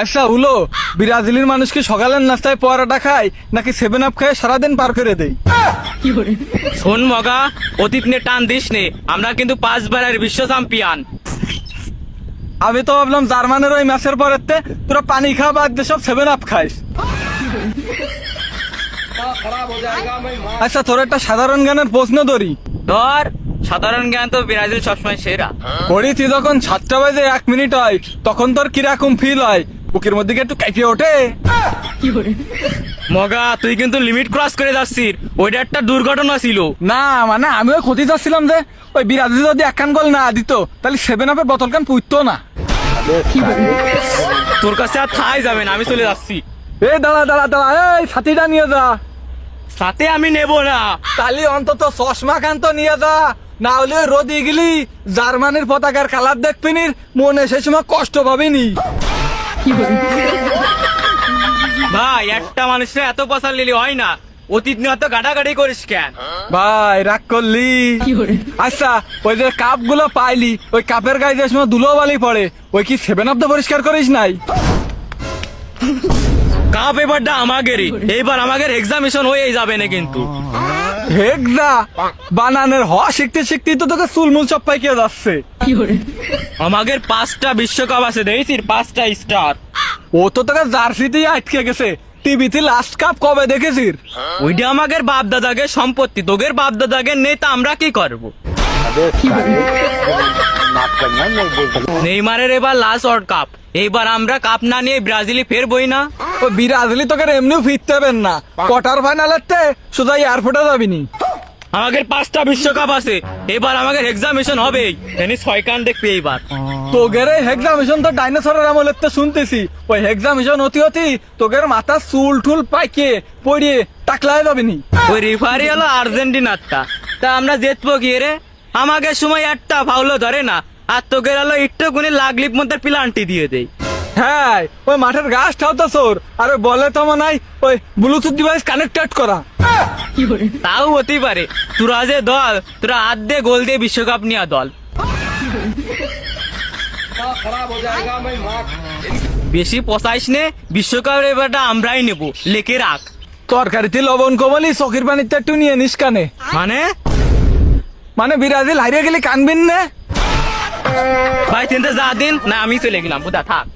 আচ্ছা হলো, ব্রাজিলের মানুষ কি সকালের নাস্তায় পরোটা খায় নাকি 7 আপ খায় সারাদিন পার করে দেয়? শোন মগা, অতীত নিয়ে টান দিস নে, আমরা কিন্তু 5বারের বিশ্ব চ্যাম্পিয়ন। আমি তো ভাবলাম জার্মানের ওই ম্যাচের পরেতে তোরা পানি খাওয়া বাদ দিয়ে সব 7 আপ খাইস। আচ্ছা তোর একটা সাধারণ জ্ঞানের প্রশ্ন ধরি। ধর, সাধারণ জ্ঞান তো ব্রাজিল সবসময় সেরা। করি তুই যখন 7টা বাজে 1 মিনিট হয় তখন তোর কিরকম ফিল হয়? বুকের মধ্যে কি একটু কাঁপিয়ে ওঠে? মগা, তুই কিন্তু লিমিট ক্রস করে যাচ্ছিস, ওইটা একটা দুর্ঘটনা ছিল। না মানে আমিও ক্ষতি চাচ্ছিলাম যে ওই ব্রাজিল যদি একখান গোল না দিত তাহলে 7 আপের বোতল কান পুইতো না। তোর কাছে আর থাই যাবে না, আমি চলে যাচ্ছি। এই দাঁড়া দাঁড়া দাঁড়া, এই ছাতিটা নিয়ে যা। সাথে আমি নেব না। তাহলে অন্তত চশমা খান তো নিয়ে যা, না হলে ওই রোদে গেলি জার্মানির পতাকার কালার দেখবিনি, মনে সে সময় কষ্ট পাবিনি। ভাই, একটা মানুষের এত পছন্দ নিলে হয় না, অতীত নিয়ে এত গাড়াগাড়ি করিস কেন? ভাই রাগ করলি? আচ্ছা ওই যে কাপ গুলো পাইলি, ওই কাপের গায়ে যে সময় ধুলো বালি পড়ে, ওই কি 7 আপ তো পরিষ্কার করিস নাই? কাপ এবারটা আমাদেরই, এইবার আমাদের এক্সামিশন হয়েই যাবে না কিন্তু। হেগজা বানানের হ শিখতে শিখতেই তো তোকে চুলমুল সব পাইকে যাচ্ছে। আমাদের 5টা বিশ্বকাপ আছে, দেখছিস, 5টা স্টার। ও তো তোকে জার্সিতেই আটকে গেছে, টিভিতে লাস্ট কাপ কবে দেখেছিস? ওইটা আমাদের বাপ দাদাকে সম্পত্তি, তোদের বাপ দাদাকে নেই তো আমরা কি করব? নেইমারের এবার লাস্ট ওয়ার্ল্ড কাপ, এইবার আমরা কাপ না নিয়ে ব্রাজিলে ফেরবই না। ও ব্রাজিলি তোকে এমনিও ফিরতে পারবেন না, কোয়ার্টার ফাইনালের তে সোজা এয়ারপোর্টে যাবিনি। আমাদের 5টা বিশ্বকাপ আছে, এবার আমাদের এক্সামিশন হবেই, এনি 6 কান দেখবি এইবার। তোগের এই এক্সামিশন তো ডাইনোসরের আমলের তো শুনতেছি, ওই এক্সামিশন হতে হতে তোগের মাথা চুল টুল পাইকে পড়িয়ে টাকলায় যাবিনি। ওই রেফারি হলো আর্জেন্টিনারটা, তা আমরা জিতবো কি রে? আমাদের সময় একটা ফাউলও ধরে না, আর তোকে হলো একটু গুণে লাগলিপ মধ্যে প্লান্টি দিয়ে দেয়। হ্যাঁ ওই মাঠের গাছটাও তো চোর, আর ওই বলে তো মনে হয় ওই ব্লুটুথ ডিভাইস কানেক্টেড করা। তাও হতেই পারে, তোরা যে দল, তোরা হাত দিয়ে গোল দিয়ে বিশ্বকাপ নিয়ে দল। বেশি পচাইস নে, বিশ্বকাপের এবারটা আমরাই নেব, লেখে রাখ। তরকারিতে লবণ কমালি চোখের পানিতে একটু নিয়ে নিস কানে। মানে ব্রাজিল হারিয়ে গেলে কানবেন না? ভাই, তিনটা যা দিন না, আমি চলে গেলাম, বুঝা থাক।